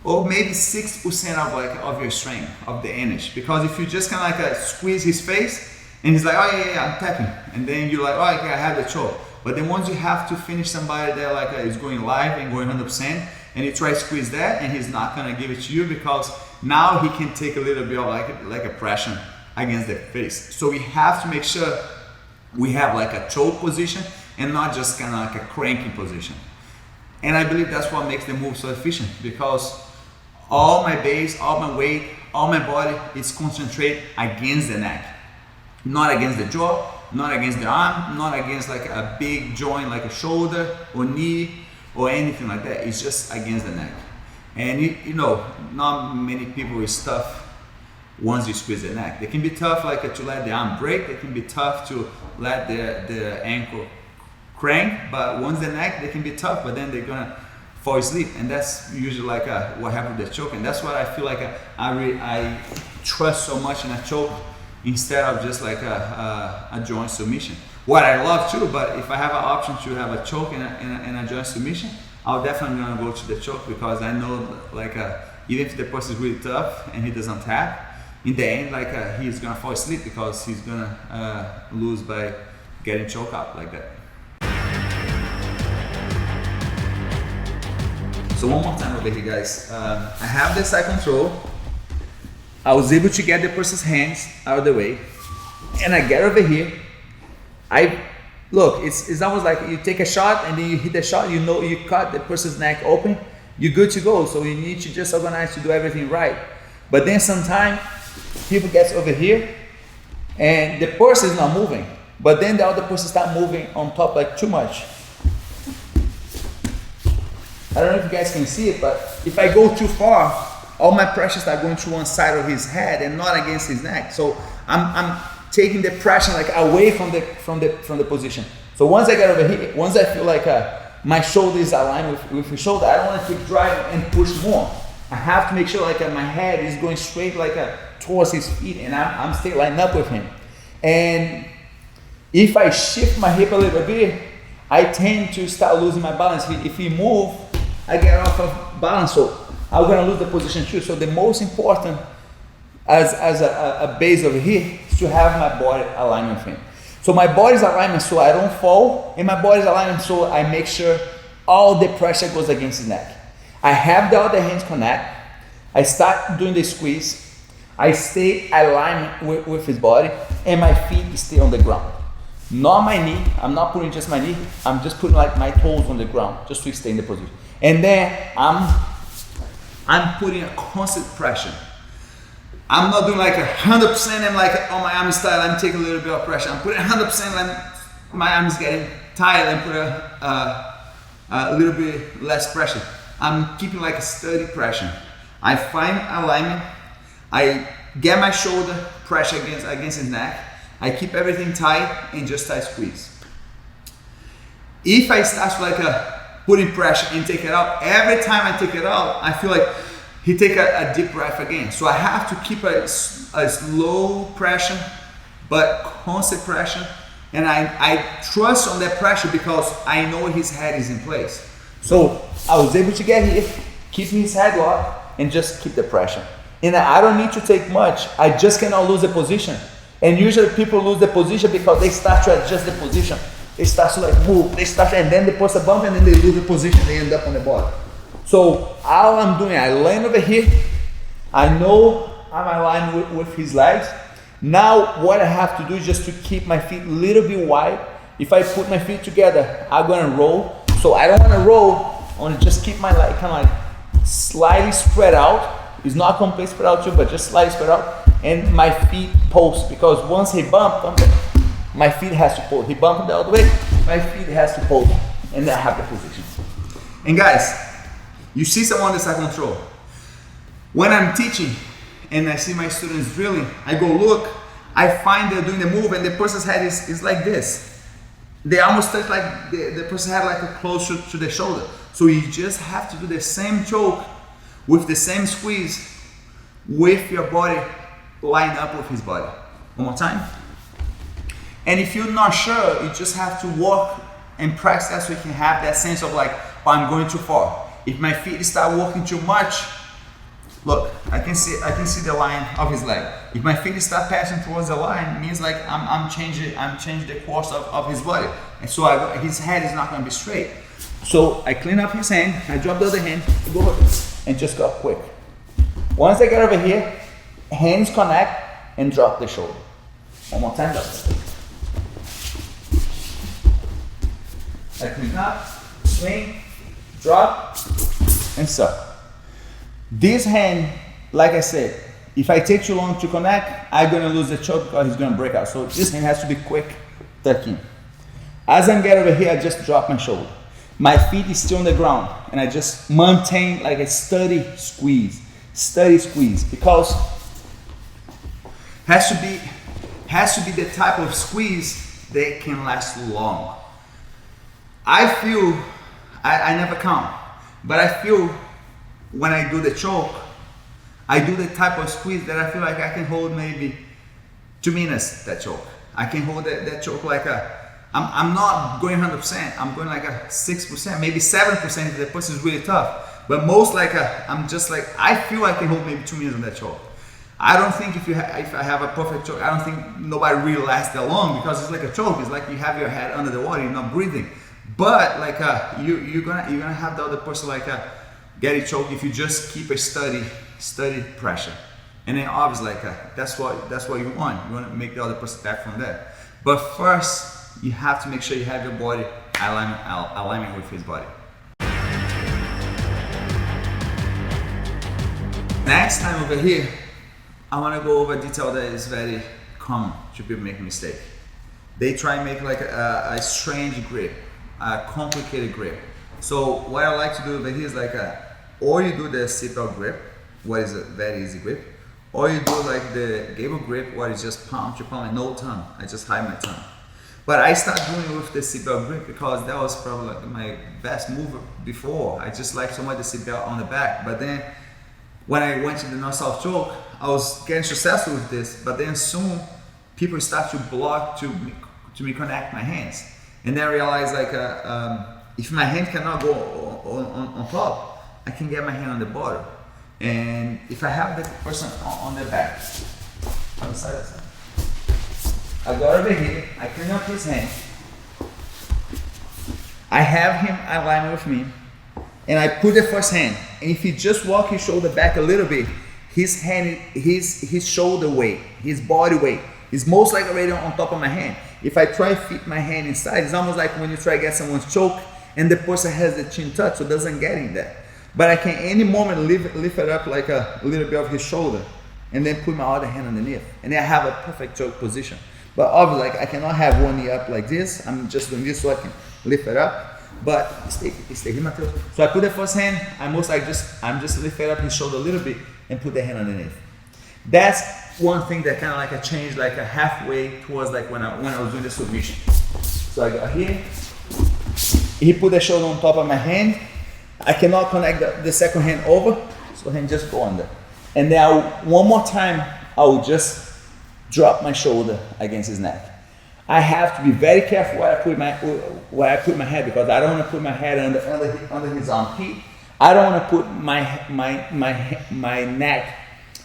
or maybe 6% of your strength, of the energy. Because if you just kind of like squeeze his face, and he's like, oh yeah, I'm tapping, and then you're like, oh okay, I have the choke. But then once you have to finish somebody that like is going live and going 100%, and you try to squeeze that, and he's not gonna give it to you because now he can take a little bit of like a pressure against the face. So we have to make sure we have like a choke position and not just kind of like a cranking position. And I believe that's what makes the move so efficient, because all my base, all my weight, all my body is concentrated against the neck. Not against the jaw, not against the arm, not against like a big joint like a shoulder or knee or anything like that. It's just against the neck. And you know, not many people is tough once you squeeze the neck. They can be tough like to let the arm break. They can be tough to let the ankle crank. But once the neck, they can be tough, but then they're gonna fall asleep. And that's usually like what happens with the choke. And that's what I feel like I trust so much in a choke, instead of just like a joint submission. What I love too, but if I have an option to have a choke and a joint submission, I'll definitely gonna go to the choke, because I know like even if the person is really tough and he doesn't tap, in the end like he's gonna fall asleep because he's gonna lose by getting choked out like that. So one more time over here, guys. I have the side control. I was able to get the person's hands out of the way, and I get over here. Look, it's almost like you take a shot and then you hit the shot, you know you cut the person's neck open, you're good to go. So you need to just organize to do everything right. But then sometimes people get over here and the person is not moving, but then the other person start moving on top like too much. I don't know if you guys can see it, but if I go too far, all my pressures are going to one side of his head and not against his neck. So I'm taking the pressure like away from the position. So once I get over here, once I feel like my shoulder is aligned with his shoulder, I don't want to keep driving and push more. I have to make sure like my head is going straight like towards his feet, and I'm staying lined up with him. And if I shift my hip a little bit, I tend to start losing my balance. If he move, I get off of balance. So I'm gonna lose the position too. So the most important as a base over here is to have my body aligned with him. So my body's alignment so I don't fall, and my body's alignment so I make sure all the pressure goes against his neck. I have the other hands connect. I start doing the squeeze. I stay aligned with his body, and my feet stay on the ground. Not my knee. I'm not putting just my knee. I'm just putting like my toes on the ground just to stay in the position. And then I'm putting a constant pressure. I'm not doing like 100% and like on my arm style, I'm taking a little bit of pressure. I'm putting 100% and my arm is getting tired and put a little bit less pressure. I'm keeping like a steady pressure. I find alignment. I get my shoulder pressure against his neck. I keep everything tight and just tight squeeze. If I start like putting pressure and take it out, every time I take it out, I feel like he take a deep breath again. So I have to keep a slow pressure, but constant pressure. And I trust on that pressure because I know his head is in place. So I was able to get here, keep his head locked, and just keep the pressure. And I don't need to take much. I just cannot lose the position. And usually people lose the position because they start to adjust the position. They start to like move, and then they post a bump and then they lose the position, they end up on the bottom. So all I'm doing, I land over here. I know I'm aligned with his legs. Now what I have to do is just to keep my feet a little bit wide. If I put my feet together, I'm gonna roll. So I don't wanna roll, I wanna just keep my leg kind of like slightly spread out. It's not completely spread out too, but just slightly spread out. And my feet pulse, because once he bumped, my feet has to pull. He bumped the other way, my feet has to pull, and then I have the position. And guys, you see someone that's side control. When I'm teaching and I see my students drilling, I go look, I find they're doing the move and the person's head is like this. They almost touch like the person's head like closer to the shoulder. So you just have to do the same choke with the same squeeze with your body lined up with his body. One more time. And if you're not sure, you just have to walk and practice so you can have that sense of like, oh, I'm going too far. If my feet start working too much, Look, I can see the line of his leg. If my feet start passing towards the line, it means like I'm changing the course of his body, and so his head is not going to be straight. So I clean up his hand, I drop the other hand, go over and just go quick. Once I get over here, hands connect and drop the shoulder. One more time, drop. I clean up, swing, drop, and stop. This hand, like I said, if I take too long to connect, I'm gonna lose the choke because he's gonna break out. So this hand has to be quick, tucking. As I'm getting over here, I just drop my shoulder. My feet is still on the ground, and I just maintain like a steady squeeze, because has to be the type of squeeze that can last long. I feel, I never count, but I feel when I do the choke, I do the type of squeeze that I feel like I can hold maybe 2 minutes, that choke. I can hold that choke like I'm not going 100%, I'm going like a 6%, maybe 7% if the person is really tough. But most like I'm just like, I feel I can hold maybe 2 minutes on that choke. I don't think if I have a perfect choke, I don't think nobody really lasts that long, because it's like a choke. It's like you have your head under the water, you're not breathing. But like you're gonna have the other person like get it choked if you just keep a steady pressure. And then obviously like that's what you want. You want to make the other person back from there. But first, you have to make sure you have your body alignment with his body. Next time over here, I want to go over a detail that is very common to people making mistake. They try and make like a strange grip, a complicated grip. So what I like to do over here is like or you do the seatbelt grip, what is a very easy grip, or you do like the gable grip, what is just palm to palm and no tongue. I just hide my tongue. But I started doing it with the seatbelt grip because that was probably like my best move before. I just like so much the seatbelt on the back. But then when I went to the north-south choke, I was getting successful with this. But then soon people start to block to me connect my hands. And then I realized like if my hand cannot go on top, I can get my hand on the bottom. And if I have the person on the back, on the side, I go over here, I clean up his hand, I have him aligned with me, and I put the first hand, and if he just walk his shoulder back a little bit, his hand, his shoulder weight, his body weight is most likely already on top of my hand. If I try to fit my hand inside, it's almost like when you try to get someone's choke and the person has the chin touch, so it doesn't get in there. But I can any moment lift it up like a little bit of his shoulder and then put my other hand underneath, and then I have a perfect choke position. But obviously like, I cannot have one knee up like this. I'm just doing this so I can lift it up. But stay here, Mateus. So I put the first hand, I'm just lifting up his shoulder a little bit and put the hand underneath. That's one thing that kind of like I changed like a halfway towards like when I was doing the submission. So I got here, he put the shoulder on top of my hand. I cannot connect the second hand over, so hand just go under. And then one more time, I will just drop my shoulder against his neck. I have to be very careful where I put my head, because I don't want to put my head under his armpit. I don't want to put my neck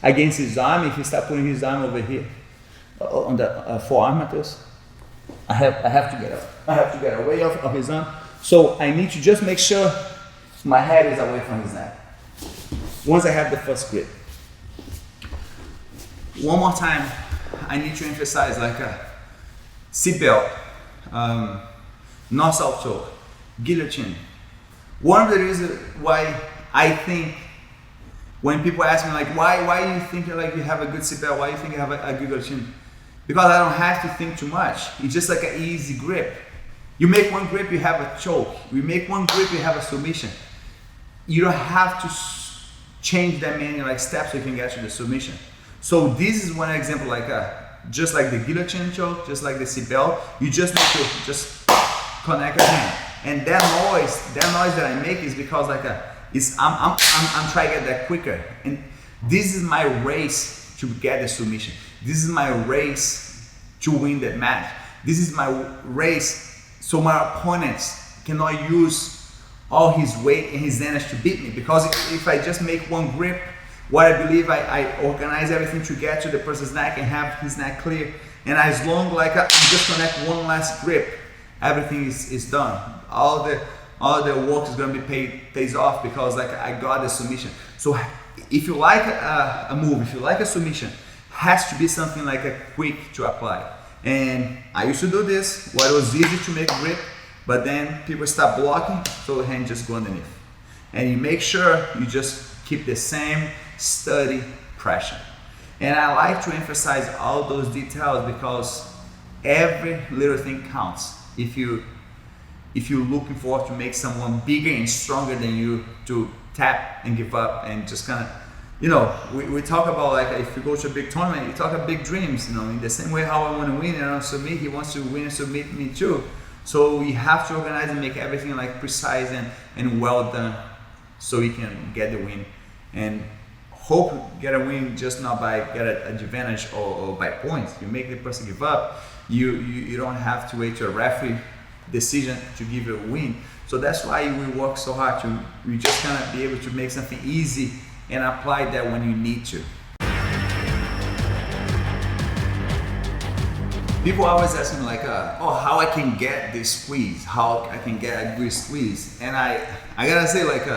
against his arm. If he start putting his arm over here on the forearm, Mateus, I have to get up. I have to get away of his arm. So I need to just make sure my head is away from his neck. Once I have the first grip. One more time, I need to emphasize like a seatbelt, north-south choke, guillotine. One of the reasons why I think when people ask me like, why do you think like you have a good seatbelt? Why do you think you have a good guillotine? Because I don't have to think too much. It's just like an easy grip. You make one grip, you have a choke. You make one grip, you have a submission. You don't have to change that many like steps so you can get to the submission. So this is one example like just like the guillotine choke, just like the seatbelt, you just need to just connect your hand. And that noise that I make is because like I'm trying to get that quicker. And this is my race to get the submission. This is my race to win that match. This is my race so my opponents cannot use all his weight and his energy to beat me. Because if I just make one grip, what I believe, I organize everything to get to the person's neck and have his neck clear. And as long like I just connect one last grip, everything is done. All the work is gonna be pays off because like I got the submission. So if you like a move, if you like a submission, has to be something like a quick to apply. And I used to do this, where it was easy to make grip, but then people start blocking, so the hand just go underneath. And you make sure you just keep the same steady pressure. And I like to emphasize all those details because every little thing counts. If you're looking for to make someone bigger and stronger than you, to tap and give up and just kind of, you know, we talk about like if you go to a big tournament, you talk about big dreams, you know, in the same way how I want to win and I submit, he wants to win and submit me too. So we have to organize and make everything like precise and well done so we can get the win. And hope get a win just not by get an advantage or by points. You make the person give up, you don't have to wait to a referee decision to give you a win. So that's why we work so hard to we just kind of be able to make something easy and apply that when you need to. People always ask me like, oh, how I can get this squeeze, how I can get a good squeeze. And I gotta say like,